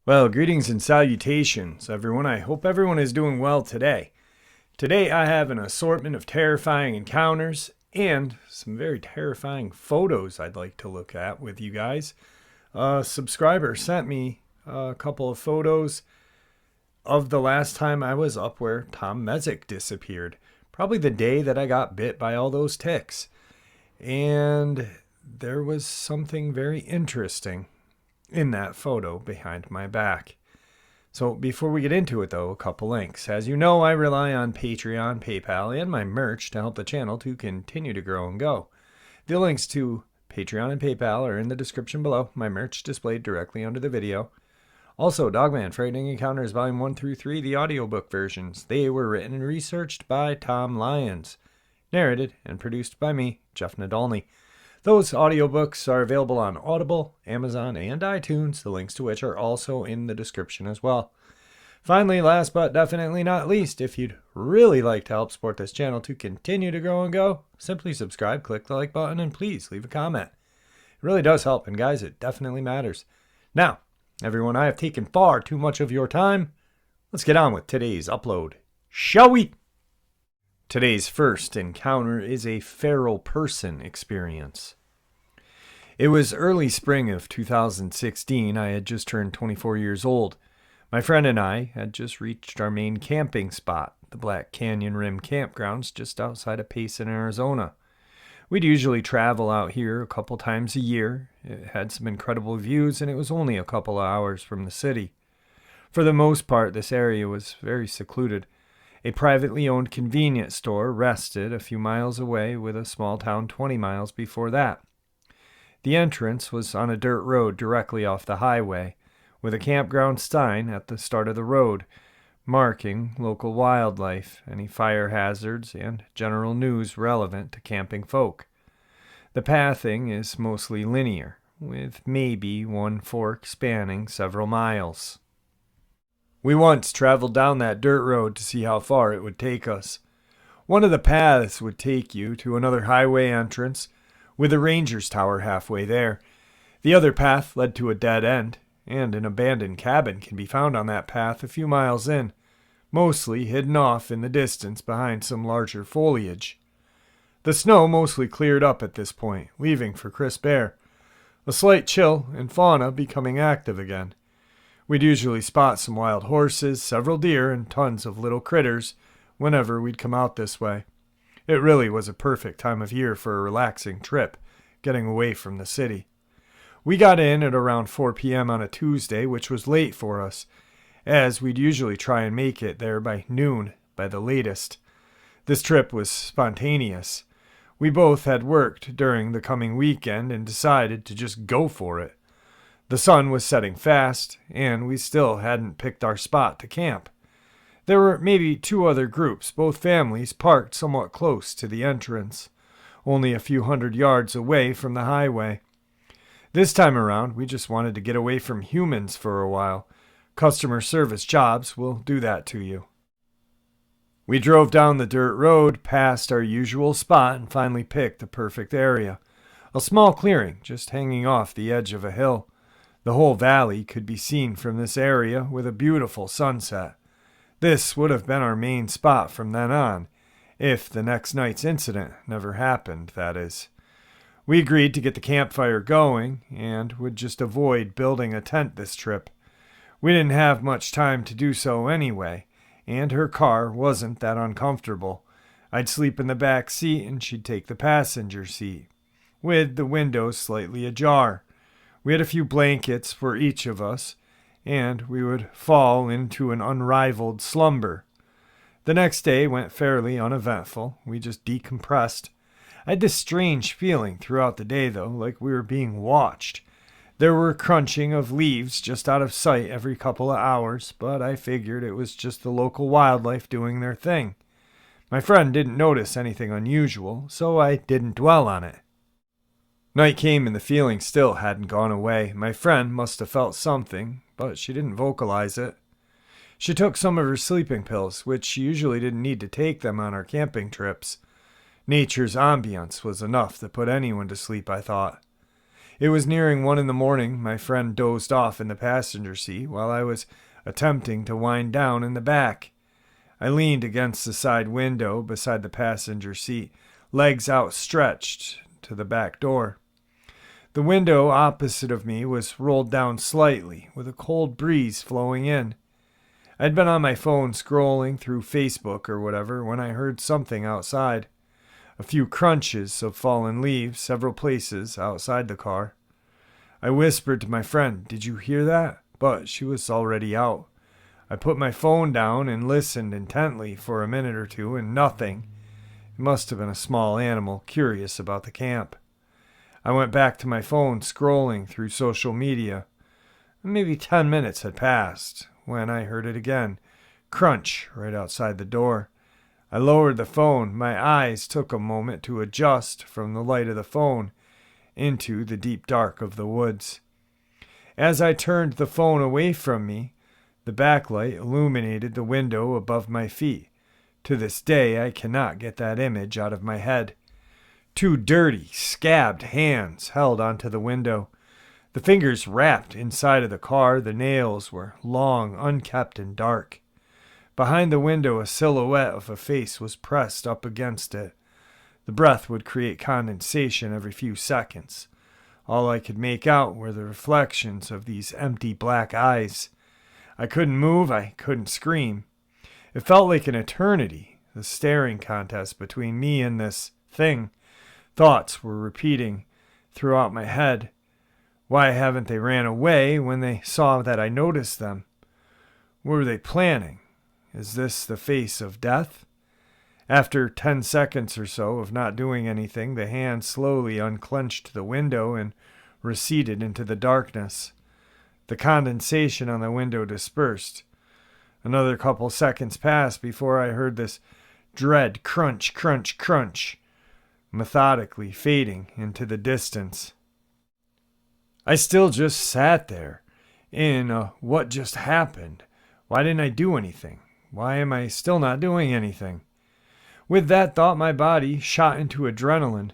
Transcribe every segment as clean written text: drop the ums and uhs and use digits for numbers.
Well, greetings and salutations, everyone. I hope everyone is doing well today. Today I have an assortment of terrifying encounters and some very terrifying photos I'd like to look at with you guys. A subscriber sent me a couple of photos of the last time I was up where Tom Mezek disappeared. Probably the day that I got bit by all those ticks. And there was something very interesting in that photo behind my back. So before we get into it though, a couple links. As you know, I rely on Patreon, PayPal, and my merch to help the channel to continue to grow and go. The links to Patreon and PayPal are in the description below, my merch displayed directly under the video. Also, Dogman, Frightening Encounters Volume 1 through 3, the audiobook versions. They were written and researched by Tom Lyons. Narrated and produced by me, Jeff Nadolny. Those audiobooks are available on Audible, Amazon, and iTunes, the links to which are also in the description as well. Finally, last but definitely not least, if you'd really like to help support this channel to continue to grow and go, simply subscribe, click the like button, and please leave a comment. It really does help, and guys, it definitely matters. Now, everyone, I have taken far too much of your time. Let's get on with today's upload, shall we? Today's first encounter is a feral person experience. It was early spring of 2016. I had just turned 24 years old. My friend and I had just reached our main camping spot, the Black Canyon Rim Campgrounds just outside of Payson, Arizona. We'd usually travel out here a couple times a year. It had some incredible views, and it was only a couple of hours from the city. For the most part, this area was very secluded. A privately owned convenience store rested a few miles away, with a small town 20 miles before that. The entrance was on a dirt road directly off the highway, with a campground sign at the start of the road, marking local wildlife, any fire hazards, and general news relevant to camping folk. The pathing is mostly linear, with maybe one fork spanning several miles. We once traveled down that dirt road to see how far it would take us. One of the paths would take you to another highway entrance, with a ranger's tower halfway there. The other path led to a dead end, and an abandoned cabin can be found on that path a few miles in, mostly hidden off in the distance behind some larger foliage. The snow mostly cleared up at this point, leaving for crisp air, a slight chill and fauna becoming active again. We'd usually spot some wild horses, several deer, and tons of little critters whenever we'd come out this way. It really was a perfect time of year for a relaxing trip, getting away from the city. We got in at around 4 p.m. on a Tuesday, which was late for us, as we'd usually try and make it there by noon by the latest. This trip was spontaneous. We both had worked during the coming weekend and decided to just go for it. The sun was setting fast, and we still hadn't picked our spot to camp. There were maybe two other groups, both families, parked somewhat close to the entrance, only a few hundred yards away from the highway. This time around, we just wanted to get away from humans for a while. Customer service jobs will do that to you. We drove down the dirt road past our usual spot and finally picked the perfect area. A small clearing just hanging off the edge of a hill. The whole valley could be seen from this area with a beautiful sunset. This would have been our main spot from then on, if the next night's incident never happened, that is. We agreed to get the campfire going and would just avoid building a tent this trip. We didn't have much time to do so anyway, and her car wasn't that uncomfortable. I'd sleep in the back seat and she'd take the passenger seat, with the windows slightly ajar. We had a few blankets for each of us, and we would fall into an unrivaled slumber. The next day went fairly uneventful. We just decompressed. I had this strange feeling throughout the day, though, like we were being watched. There were crunching of leaves just out of sight every couple of hours, but I figured it was just the local wildlife doing their thing. My friend didn't notice anything unusual, so I didn't dwell on it. Night came and the feeling still hadn't gone away. My friend must have felt something, but she didn't vocalize it. She took some of her sleeping pills, which she usually didn't need to take them on our camping trips. Nature's ambience was enough to put anyone to sleep, I thought. It was nearing 1 a.m. My friend dozed off in the passenger seat while I was attempting to wind down in the back. I leaned against the side window beside the passenger seat, legs outstretched to the back door. The window opposite of me was rolled down slightly, with a cold breeze flowing in. I'd been on my phone scrolling through Facebook or whatever when I heard something outside. A few crunches of fallen leaves several places outside the car. I whispered to my friend, "Did you hear that?" But she was already out. I put my phone down and listened intently for a minute or two, and nothing. It must have been a small animal curious about the camp. I went back to my phone, scrolling through social media. Maybe 10 minutes had passed when I heard it again. Crunch right outside the door. I lowered the phone. My eyes took a moment to adjust from the light of the phone into the deep dark of the woods. As I turned the phone away from me, the backlight illuminated the window above my feet. To this day, I cannot get that image out of my head. 2 dirty, scabbed hands held onto the window. The fingers wrapped inside of the car. The nails were long, unkempt, and dark. Behind the window, a silhouette of a face was pressed up against it. The breath would create condensation every few seconds. All I could make out were the reflections of these empty black eyes. I couldn't move, I couldn't scream. It felt like an eternity, the staring contest between me and this thing. Thoughts were repeating throughout my head. Why haven't they ran away when they saw that I noticed them? What were they planning? Is this the face of death? After 10 seconds or so of not doing anything, the hand slowly unclenched the window and receded into the darkness. The condensation on the window dispersed. Another couple seconds passed before I heard this dread crunch, crunch, crunch, methodically fading into the distance. I still just sat there in what just happened? Why didn't I do anything? Why am I still not doing anything? With that thought, my body shot into adrenaline.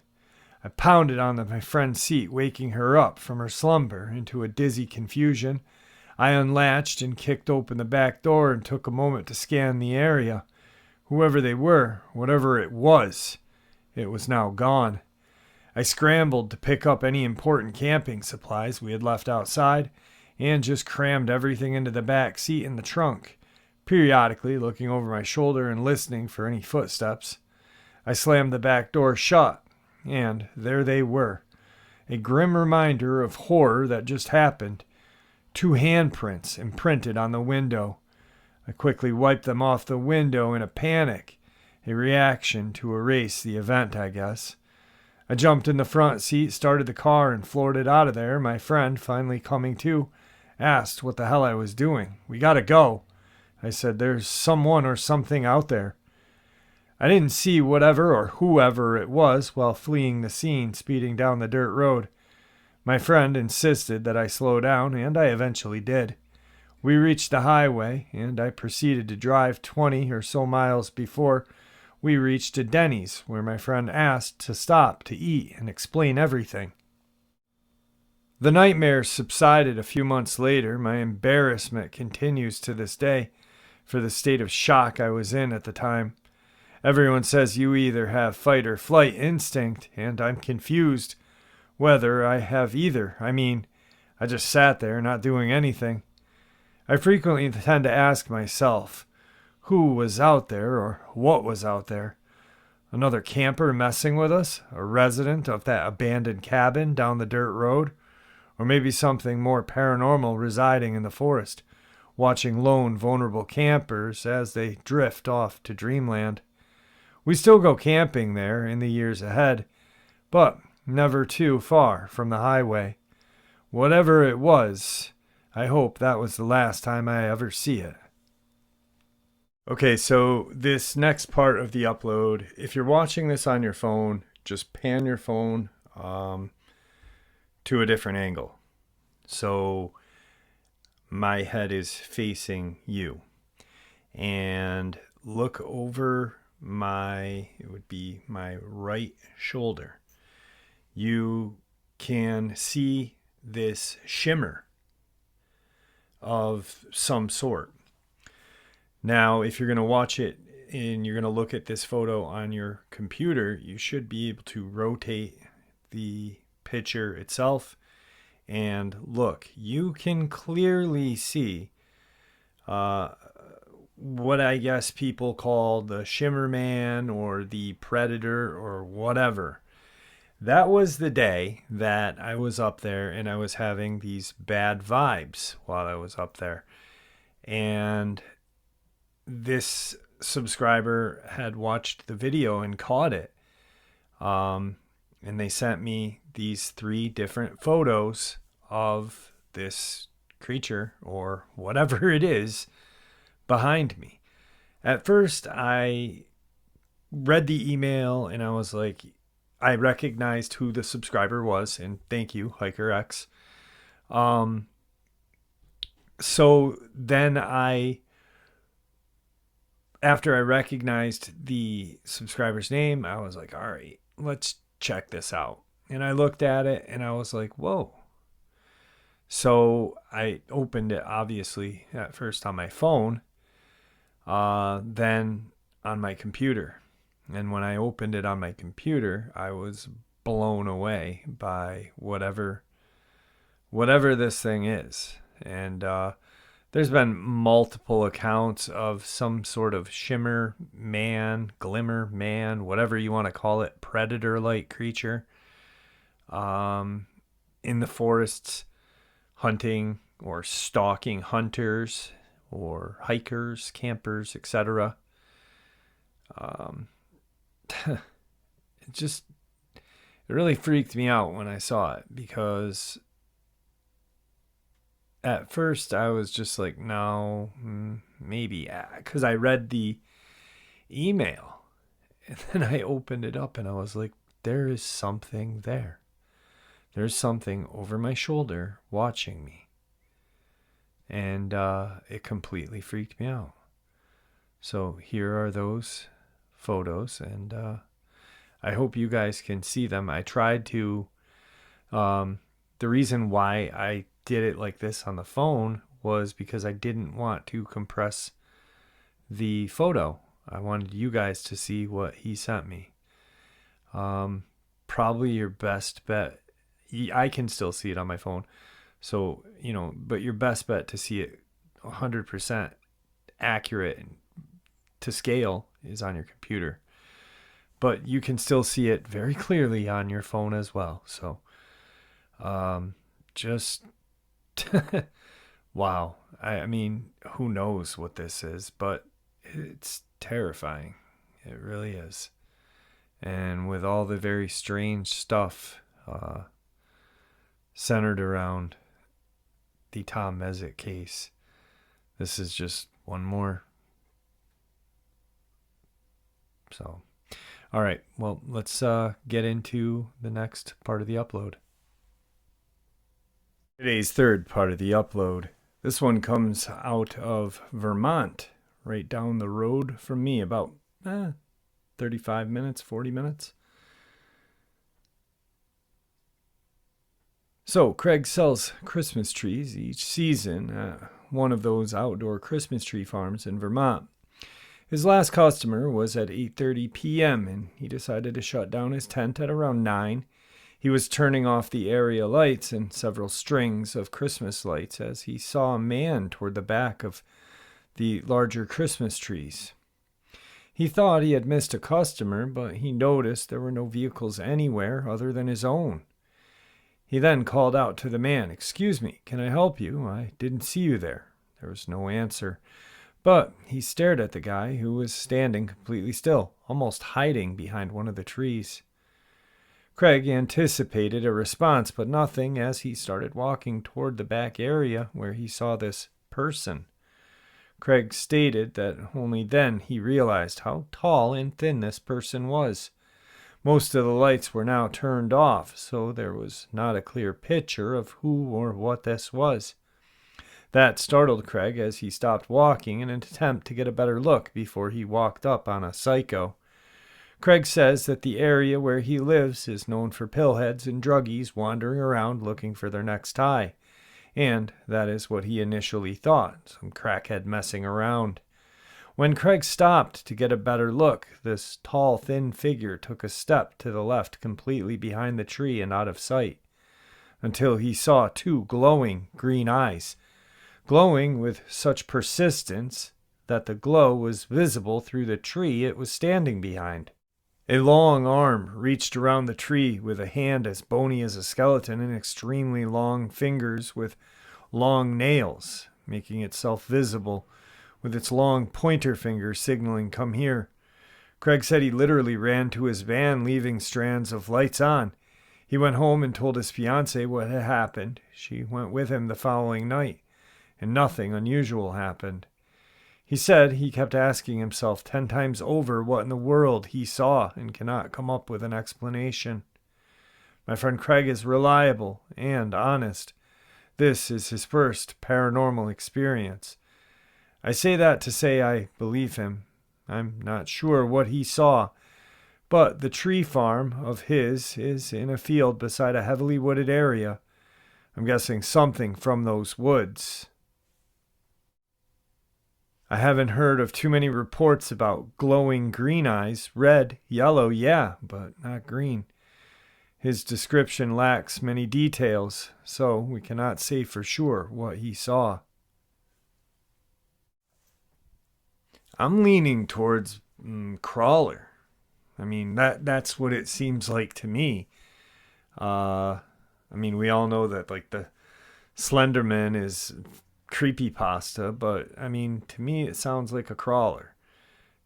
I pounded on my friend's seat, waking her up from her slumber into a dizzy confusion. I unlatched and kicked open the back door and took a moment to scan the area. Whoever they were, whatever it was now gone. I scrambled to pick up any important camping supplies we had left outside and just crammed everything into the back seat in the trunk, periodically looking over my shoulder and listening for any footsteps. I slammed the back door shut, and there they were. A grim reminder of horror that just happened. 2 handprints imprinted on the window. I quickly wiped them off the window in a panic, a reaction to erase the event, I guess. I jumped in the front seat, started the car, and floored it out of there. My friend, finally coming to, asked what the hell I was doing. "We gotta go." I said, "There's someone or something out there." I didn't see whatever or whoever it was while fleeing the scene, speeding down the dirt road. My friend insisted that I slow down, and I eventually did. We reached the highway, and I proceeded to drive 20 or so miles before we reached a Denny's, where my friend asked to stop to eat and explain everything. The nightmare subsided a few months later. My embarrassment continues to this day for the state of shock I was in at the time. Everyone says you either have fight or flight instinct, and I'm confused whether I have either. I just sat there not doing anything. I frequently tend to ask myself, who was out there or what was out there? Another camper messing with us? A resident of that abandoned cabin down the dirt road? Or maybe something more paranormal residing in the forest, watching lone, vulnerable campers as they drift off to dreamland. We still go camping there in the years ahead, but never too far from the highway. Whatever it was, I hope that was the last time I ever see it. Okay, so this next part of the upload, if you're watching this on your phone, just pan your phone to a different angle. So my head is facing you. And look over it would be my right shoulder, you can see this shimmer of some sort. Now, if you're going to watch it and you're going to look at this photo on your computer, you should be able to rotate the picture itself and look. You can clearly see what I guess people call the Shimmer Man or the Predator or whatever. That was the day that I was up there and I was having these bad vibes while I was up there. And this subscriber had watched the video and caught it. And they sent me these 3 different photos of this creature or whatever it is behind me. At first, I read the email and I was like, I recognized who the subscriber was, and thank you, HikerX. So then after I recognized the subscriber's name, I was like, all right, let's check this out. And I looked at it and I was like, whoa. So I opened it, obviously, at first on my phone, then on my computer. And when I opened it on my computer, I was blown away by whatever this thing is. And there's been multiple accounts of some sort of shimmer man, glimmer man, whatever you want to call it, predator-like creature in the forests, hunting or stalking hunters or hikers, campers, etc. It really freaked me out when I saw it, because at first I was just like, no, maybe, because I read the email and then I opened it up and I was like, there is something there. There's something over my shoulder watching me. And it completely freaked me out. So here are those photos, and I hope you guys can see them. I tried to, the reason why I did it like this on the phone was because I didn't want to compress the photo. I wanted you guys to see what he sent me. Probably your best bet, I can still see it on my phone. So, but your best bet to see it 100% accurate and to scale is on your computer. But you can still see it very clearly on your phone as well. So, just, wow. I mean, who knows what this is, but it's terrifying. It really is. And with all the very strange stuff centered around the Tom Mezek case, this is just one more. So, all right, well, let's get into the next part of the upload. Today's third part of the upload. This one comes out of Vermont, right down the road from me, about 35 minutes, 40 minutes. So, Craig sells Christmas trees each season at one of those outdoor Christmas tree farms in Vermont. His last customer was at 8:30 p.m. and he decided to shut down his tent at around 9. He was turning off the area lights and several strings of Christmas lights as he saw a man toward the back of the larger Christmas trees. He thought he had missed a customer, but he noticed there were no vehicles anywhere other than his own. He then called out to the man, "Excuse me, can I help you? I didn't see you there." There was no answer, but he stared at the guy who was standing completely still, almost hiding behind one of the trees. Craig anticipated a response, but nothing, as he started walking toward the back area where he saw this person. Craig stated that only then he realized how tall and thin this person was. Most of the lights were now turned off, so there was not a clear picture of who or what this was. That startled Craig as he stopped walking in an attempt to get a better look before he walked up on a psycho. Craig says that the area where he lives is known for pillheads and druggies wandering around looking for their next high, and that is what he initially thought, some crackhead messing around. When Craig stopped to get a better look, this tall, thin figure took a step to the left completely behind the tree and out of sight, until he saw two glowing green eyes, glowing with such persistence that the glow was visible through the tree it was standing behind. A long arm reached around the tree with a hand as bony as a skeleton and extremely long fingers with long nails, making itself visible, with its long pointer finger signaling, "Come here." Craig said he literally ran to his van, leaving strands of lights on. He went home and told his fiancée what had happened. She went with him the following night, and nothing unusual happened. He said he kept asking himself 10 times over what in the world he saw and cannot come up with an explanation. My friend Craig is reliable and honest. This is his first paranormal experience. I say that to say I believe him. I'm not sure what he saw, but the tree farm of his is in a field beside a heavily wooded area. I'm guessing something from those woods. I haven't heard of too many reports about glowing green eyes. Red, yellow, yeah, but not green. His description lacks many details, so we cannot say for sure what he saw. I'm leaning towards crawler. I mean, that's what it seems like to me. We all know that like the Slenderman is creepypasta, but I mean, to me it sounds like a crawler.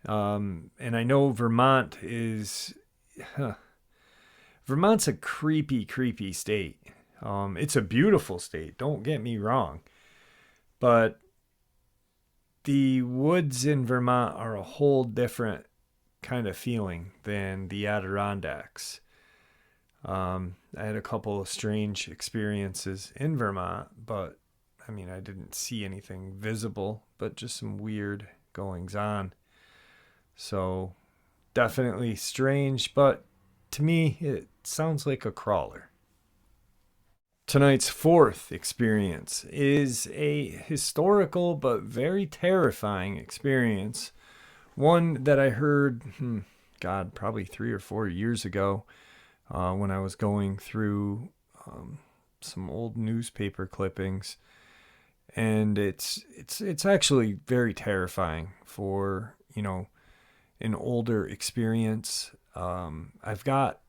And I know Vermont is Vermont's a creepy state. It's a beautiful state, don't get me wrong, but the woods in Vermont are a whole different kind of feeling than the Adirondacks. I had a couple of strange experiences in Vermont, but I didn't see anything visible, but just some weird goings on. So definitely strange, but to me, it sounds like a crawler. Tonight's fourth experience is a historical but very terrifying experience. One that I heard, probably 3 or 4 years ago when I was going through some old newspaper clippings. And it's actually very terrifying for, an older experience. I've got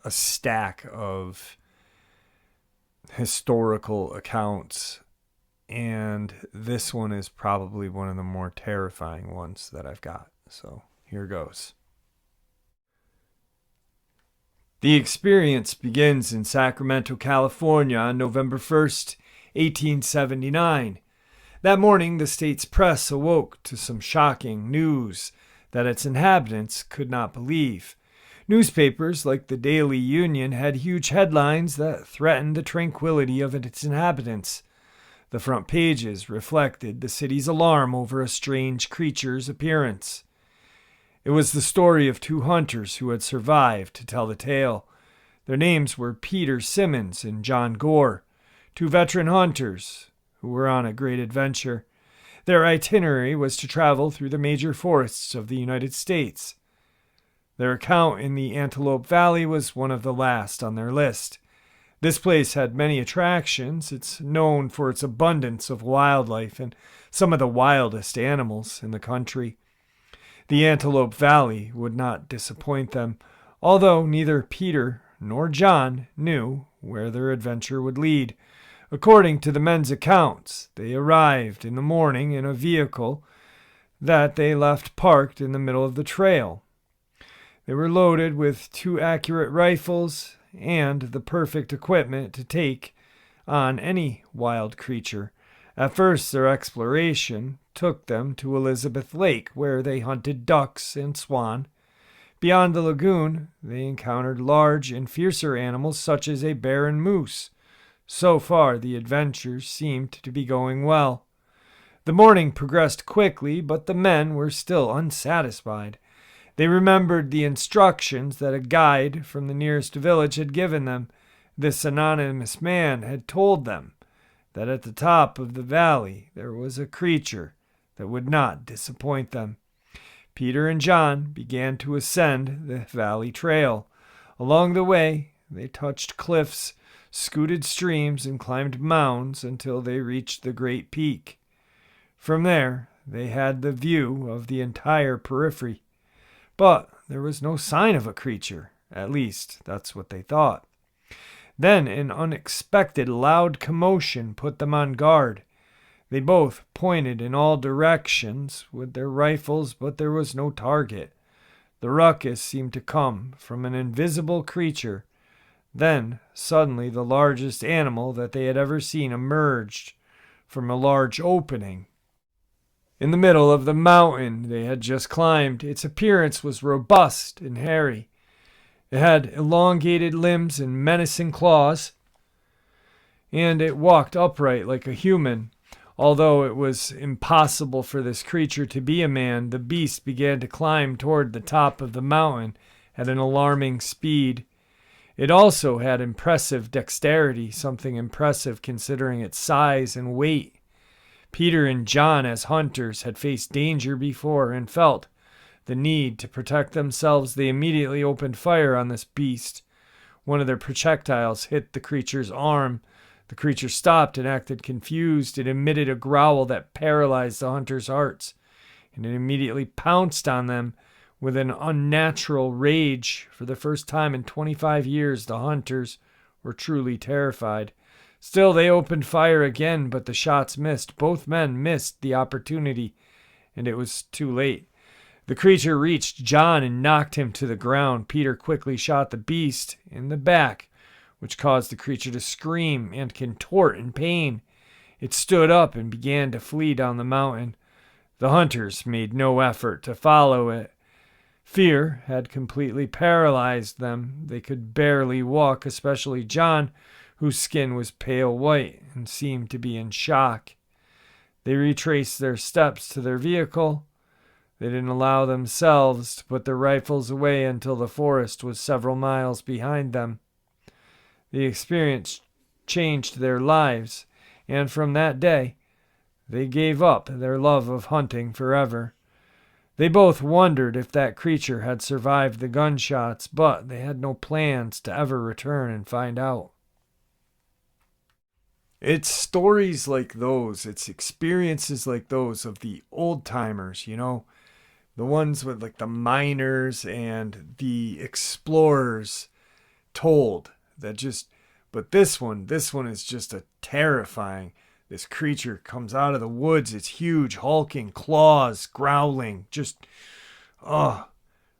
a stack of historical accounts, and this one is probably one of the more terrifying ones that I've got. So here goes. The experience begins in Sacramento, California on November 1st, 1879. That morning, the state's press awoke to some shocking news that its inhabitants could not believe. Newspapers like the Daily Union had huge headlines that threatened the tranquility of its inhabitants. The front pages reflected the city's alarm over a strange creature's appearance. It was the story of 2 hunters who had survived to tell the tale. Their names were Peter Simmons and John Gore, 2 veteran hunters who were on a great adventure. Their itinerary was to travel through the major forests of the United States. Their account in the Antelope Valley was one of the last on their list. This place had many attractions. It's known for its abundance of wildlife and some of the wildest animals in the country. The Antelope Valley would not disappoint them, although neither Peter nor John knew where their adventure would lead. According to the men's accounts, they arrived in the morning in a vehicle that they left parked in the middle of the trail. They were loaded with 2 accurate rifles and the perfect equipment to take on any wild creature. At first, their exploration took them to Elizabeth Lake, where they hunted ducks and swan. Beyond the lagoon, they encountered large and fiercer animals such as a bear and moose. So far, the adventure seemed to be going well. The morning progressed quickly, but the men were still unsatisfied. They remembered the instructions that a guide from the nearest village had given them. This anonymous man had told them that at the top of the valley there was a creature that would not disappoint them. Peter and John began to ascend the valley trail. Along the way, they touched cliffs, scooted streams, and climbed mounds until they reached the great peak. From there, they had the view of the entire periphery. But there was no sign of a creature. At least, that's what they thought. Then an unexpected loud commotion put them on guard. They both pointed in all directions with their rifles, but there was no target. The ruckus seemed to come from an invisible creature. Then, suddenly, the largest animal that they had ever seen emerged from a large opening in the middle of the mountain they had just climbed. Its appearance was robust and hairy. It had elongated limbs and menacing claws, and it walked upright like a human. Although it was impossible for this creature to be a man, the beast began to climb toward the top of the mountain at an alarming speed. It also had impressive dexterity, something impressive considering its size and weight. Peter and John, as hunters, had faced danger before and felt the need to protect themselves. They immediately opened fire on this beast. One of their projectiles hit the creature's arm. The creature stopped and acted confused. It emitted a growl that paralyzed the hunters' hearts, and it immediately pounced on them with an unnatural rage. For the first time in 25 years, the hunters were truly terrified. Still, they opened fire again, but the shots missed. Both men missed the opportunity, and it was too late. The creature reached John and knocked him to the ground. Peter quickly shot the beast in the back, which caused the creature to scream and contort in pain. It stood up and began to flee down the mountain. The hunters made no effort to follow it. Fear had completely paralyzed them. They could barely walk, especially John, whose skin was pale white and seemed to be in shock. They retraced their steps to their vehicle. They didn't allow themselves to put their rifles away until the forest was several miles behind them. The experience changed their lives, and from that day, they gave up their love of hunting forever. They both wondered if that creature had survived the gunshots, but they had no plans to ever return and find out. It's stories like those, it's experiences like those of the old timers, the ones with like the miners and the explorers told that but this one is just a terrifying. This creature comes out of the woods. It's huge, hulking claws, growling, just,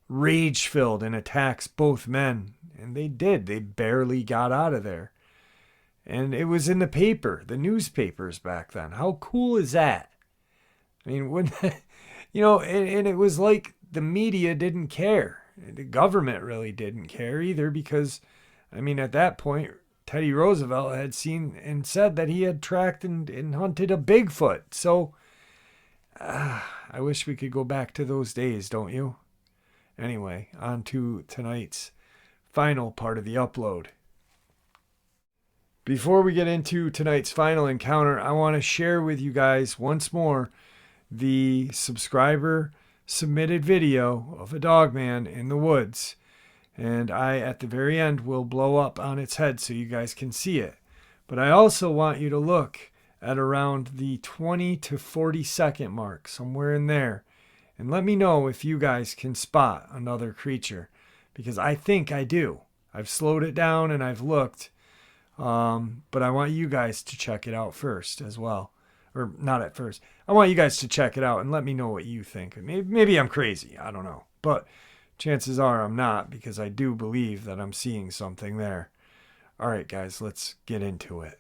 rage-filled, and attacks both men. And they did. They barely got out of there. And it was in the paper, the newspapers back then. How cool is that? I mean, and it was like the media didn't care. The government really didn't care either because, at that point, Teddy Roosevelt had seen and said that he had tracked and hunted a Bigfoot. So, I wish we could go back to those days, don't you? Anyway, on to tonight's final part of the upload. Before we get into tonight's final encounter, I want to share with you guys once more the subscriber submitted video of a dogman in the woods. And I, at the very end, will blow up on its head so you guys can see it. But I also want you to look at around the 20 to 40 second mark, somewhere in there. And let me know if you guys can spot another creature. Because I think I do. I've slowed it down and I've looked. But I want you guys to check it out first as well. Or not at first. I want you guys to check it out and let me know what you think. Maybe I'm crazy. I don't know. But chances are I'm not, because I do believe that I'm seeing something there. All right, guys, let's get into it.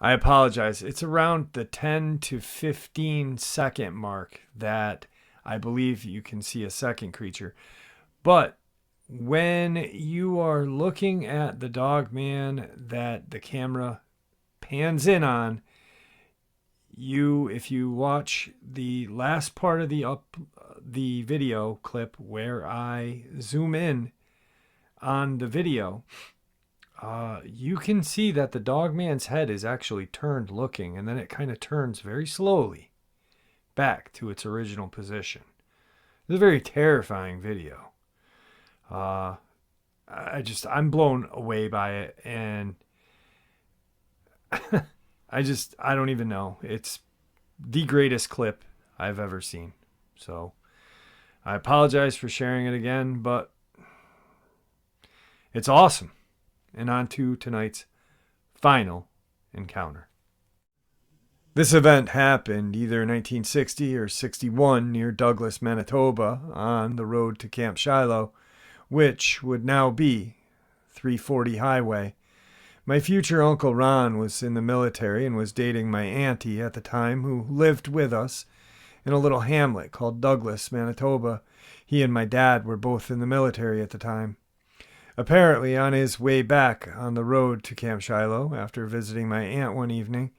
I apologize. It's around the 10 to 15 second mark that I believe you can see a second creature. But when you are looking at the Dogman that the camera pans in on, if you watch the last part of the video clip where I zoom in on the video, you can see that the Dogman's head is actually turned looking, and then it kind of turns very slowly back to its original position. It's a very terrifying video. I'm blown away by it, and I don't even know. It's the greatest clip I've ever seen. So I apologize for sharing it again, but it's awesome. And on to tonight's final encounter. This event happened either 1960 or 61 near Douglas, Manitoba, on the road to Camp Shiloh, which would now be 340 Highway. My future Uncle Ron was in the military and was dating my auntie at the time, who lived with us in a little hamlet called Douglas, Manitoba. He and my dad were both in the military at the time. Apparently, on his way back on the road to Camp Shiloh, after visiting my aunt one evening,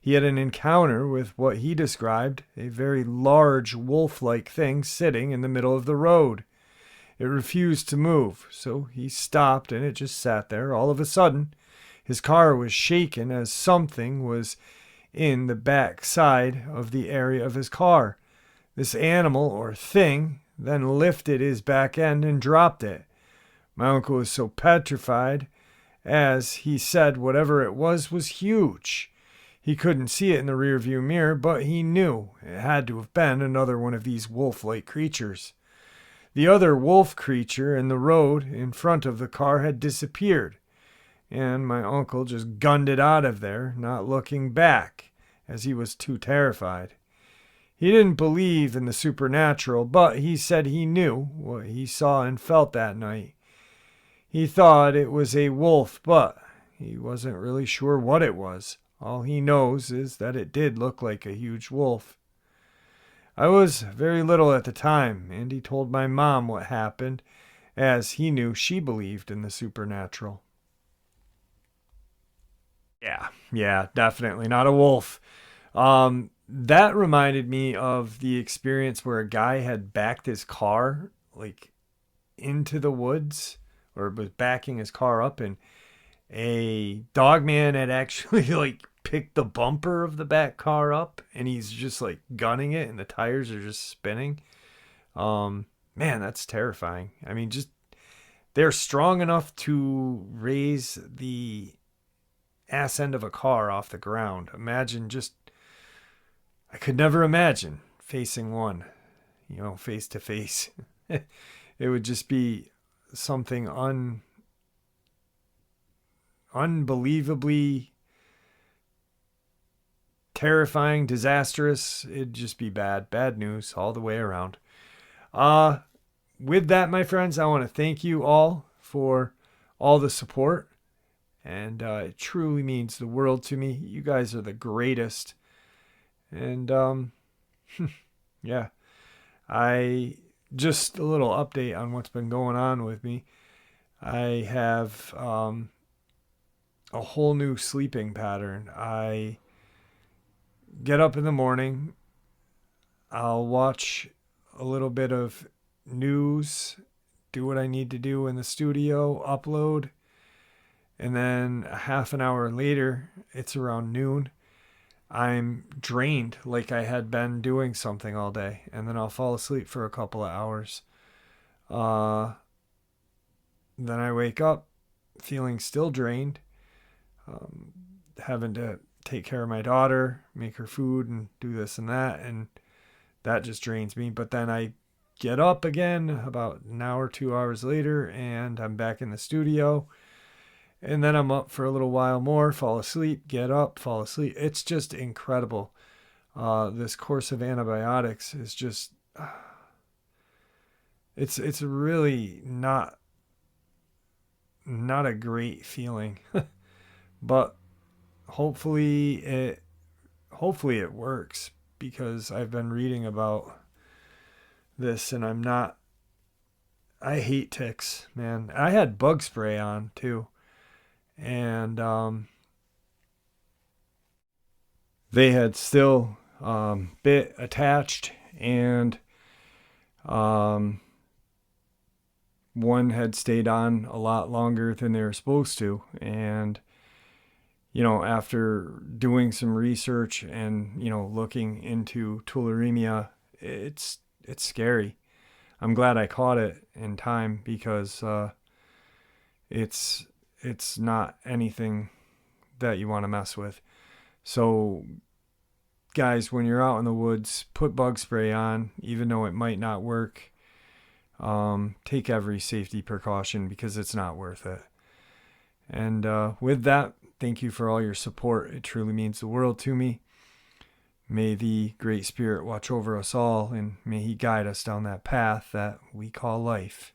he had an encounter with what he described a very large wolf-like thing sitting in the middle of the road. It refused to move, so he stopped and it just sat there. All of a sudden, his car was shaken as something was in the back side of the area of his car. This animal or thing then lifted his back end and dropped it. My uncle was so petrified, as he said whatever it was huge. He couldn't see it in the rearview mirror, but he knew it had to have been another one of these wolf-like creatures. The other wolf creature in the road in front of the car had disappeared, and my uncle just gunned it out of there, not looking back, as he was too terrified. He didn't believe in the supernatural, but he said he knew what he saw and felt that night. He thought it was a wolf, but he wasn't really sure what it was. All he knows is that it did look like a huge wolf. I was very little at the time, and he told my mom what happened, as he knew she believed in the supernatural. Yeah, definitely not a wolf. That reminded me of the experience where a guy had backed his car, into the woods, or was backing his car up, and a Dogman had actually picked the bumper of the back car up, and he's just gunning it, and the tires are just spinning. Man, that's terrifying. I mean, just they're strong enough to raise the ass end of a car off the ground. I could never imagine facing one, face to face. It would just be something unbelievably terrifying, disastrous. It'd just be bad news all the way around. With that, my friends, I want to thank you all for all the support, and it truly means the world to me. You guys are the greatest. And yeah, just a little update on what's been going on with me. I have a whole new sleeping pattern. I get up in the morning, I'll watch a little bit of news, do what I need to do in the studio, upload, and then a half an hour later, it's around noon, I'm drained like I had been doing something all day, and then I'll fall asleep for a couple of hours. Then I wake up feeling still drained, having to take care of my daughter, make her food, and do this and that just drains me. But then I get up again about an hour, 2 hours later, and I'm back in the studio. And then I'm up for a little while more, fall asleep, get up, fall asleep. It's just incredible. This course of antibiotics is just, it's really not a great feeling. But hopefully it works, because I've been reading about this and I hate ticks, man. I had bug spray on too, and they had still bit attached, and um, one had stayed on a lot longer than they were supposed to. And after doing some research and looking into tularemia, it's scary. I'm glad I caught it in time, because it's not anything that you want to mess with. So guys, when you're out in the woods, put bug spray on, even though it might not work. Take every safety precaution, because it's not worth it. And with that, thank you for all your support. It truly means the world to me. May the Great Spirit watch over us all, and may He guide us down that path that we call life.